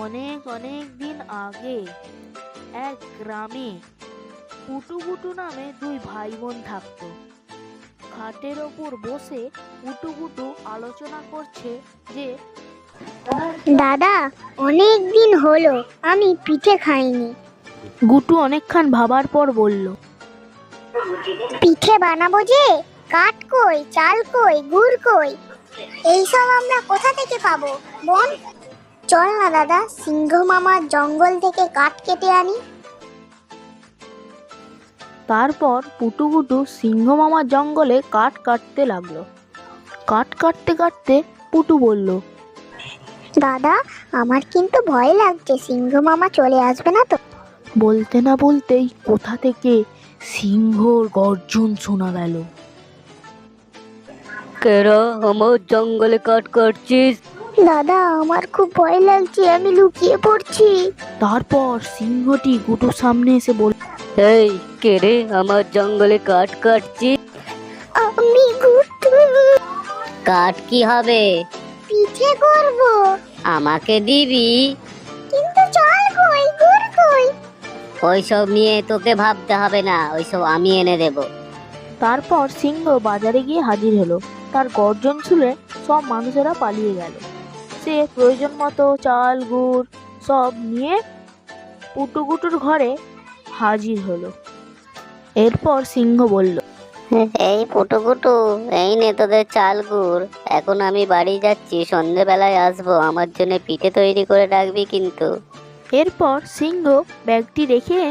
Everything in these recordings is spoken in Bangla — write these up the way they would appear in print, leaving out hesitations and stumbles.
অনেক অনেক দিন আগে এক গ্রামে পুটু গুটু নামে দুই ভাই বোন থাকতো। খাটের ওপর বসে পুটু গুটু আলোচনা করছে যে দাদা, অনেক দিন হলো আমি পিঠে খাইনি। গুটু অনেকক্ষণ ভাবার পর বলল, পিঠে বানাবো যে, কাঠ কই, চাল কই, গুড় কই, এইসব আমরা কোথা থেকে পাবো বোন? চল না দাদা, সিংহ মামার জঙ্গল থেকে কাঠ কেটে আনি। তারপর পুটু গুটু সিংহ মামার জঙ্গলে কাঠ কাটতে লাগলো। কাঠ কাটতে কাটতে পুটু বলল, দাদা, আমার কিন্তু ভয় লাগছে, সিংহ মামা চলে আসবে না তো? বলতে না বলতেই কোথা থেকে সিংহর গর্জন শোনা গেল। কেরা আমার জঙ্গলে কাঠ কাটছিস? দাদা, আমার খুব ভয় লাগছে, আমি লুকিয়ে পড়ছি। তারপর সিংহটি গুটুর সামনে এসে বলল, এই কে রে আমার জঙ্গলে কাঠ কাটছিস? আমি গুটু, কাঠ কি হবে? পিঠে করবো। আমাকে দিবি? কিন্তু চাল কই, গুড় কই? ওইসব নিয়ে তোকে ভাবতে হবে না, ওইসব আমি এনে দেব। তারপর সিংহ বাজারে গিয়ে হাজির হলো। তার গর্জন শুনে সব মানুষেরা পালিয়ে গেল। সে প্রয়োজন মতো চাল গুড় সব নিয়ে পুটুগুটুর ঘরে হাজির হলো। এরপর সিংহ বলল, এই পুটুকুটু, এই নে তোদের চাল গুড়। এখন আমি বাড়ি যাচ্ছি, সন্ধেবেলায় আসবো, আমার জন্য পিঠে তৈরি করে রাখবি কিন্তু। এরপর সিংহ ব্যাগটি রেখে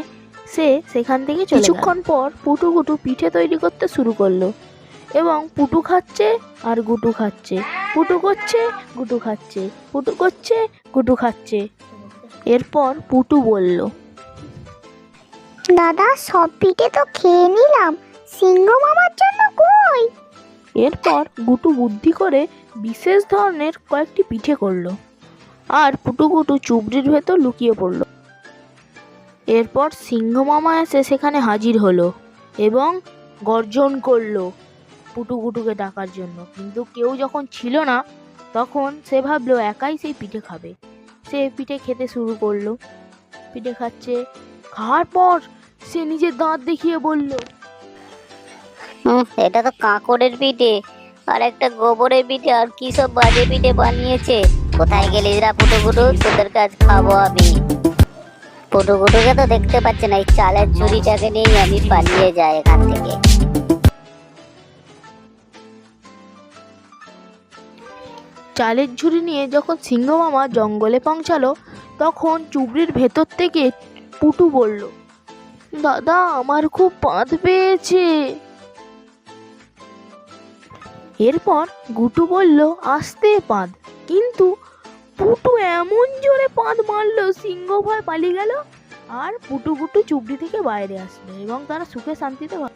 সে সেখান থেকে চলে গেল। কিছুক্ষণ পর পুটুগুটু পিঠে তৈরি করতে শুরু করলো এবং পুটু খাচ্ছে আর গুটু খাচ্ছে, পুটু করছে গুটু খাচ্ছে, পুটু করছে গুটু খাচ্ছে। এরপর পুটু বলল, দাদা, সব পিঠে তো খেয়ে নিলাম, সিংহ মামার জন্য কই? এরপর গুটু বুদ্ধি করে বিশেষ ধরনের কয়েকটি পিঠে করলো আর পুটুগুটু চুবড়ির ভেতর লুকিয়ে পড়ল। এরপর সিংহ মামা এসে সেখানে হাজির হলো এবং গর্জন করলো পুটুগুটুকে ডাকার জন্য। কিন্তু কেউ যখন ছিল না, তখন সে ভাবলো একাই সেই পিঠে খাবে। সে পিঠে খেতে শুরু করলো, পিঠে খাচ্ছে। খাওয়ার পর সে নিজের দাঁত দেখিয়ে বলল, এটা তো কাঁকড়ের পিঠে আর একটা গোবরের পিঠে আর কি সব বাজে পিঠে বানিয়েছে। কোথায় গেলিস রা পুটুকুটু? তোদের কাজ খাবো আমি। পুটুকুটুকে তো দেখতে পাচ্ছি না, এই চালের ঝুড়িটাকে নিয়ে আমি পালিয়ে যাই এখান থেকে। চালের ঝুড়ি নিয়ে যখন সিংহ মামা জঙ্গলে পৌঁছালো, তখন চুবড়ির ভেতর থেকে পুটু বলল, দাদা, আমার খুব পাঁদ পেয়েছে। এরপর গুটু বলল, আস্তে পাঁদ। কিন্তু পুটু এমন জোরে পাঁদ মারলো, সিংহ ভয় পালিয়ে গেল আর পুটু গুটু চুবড়ি থেকে বাইরে আসলো এবং তারা সুখে শান্তিতে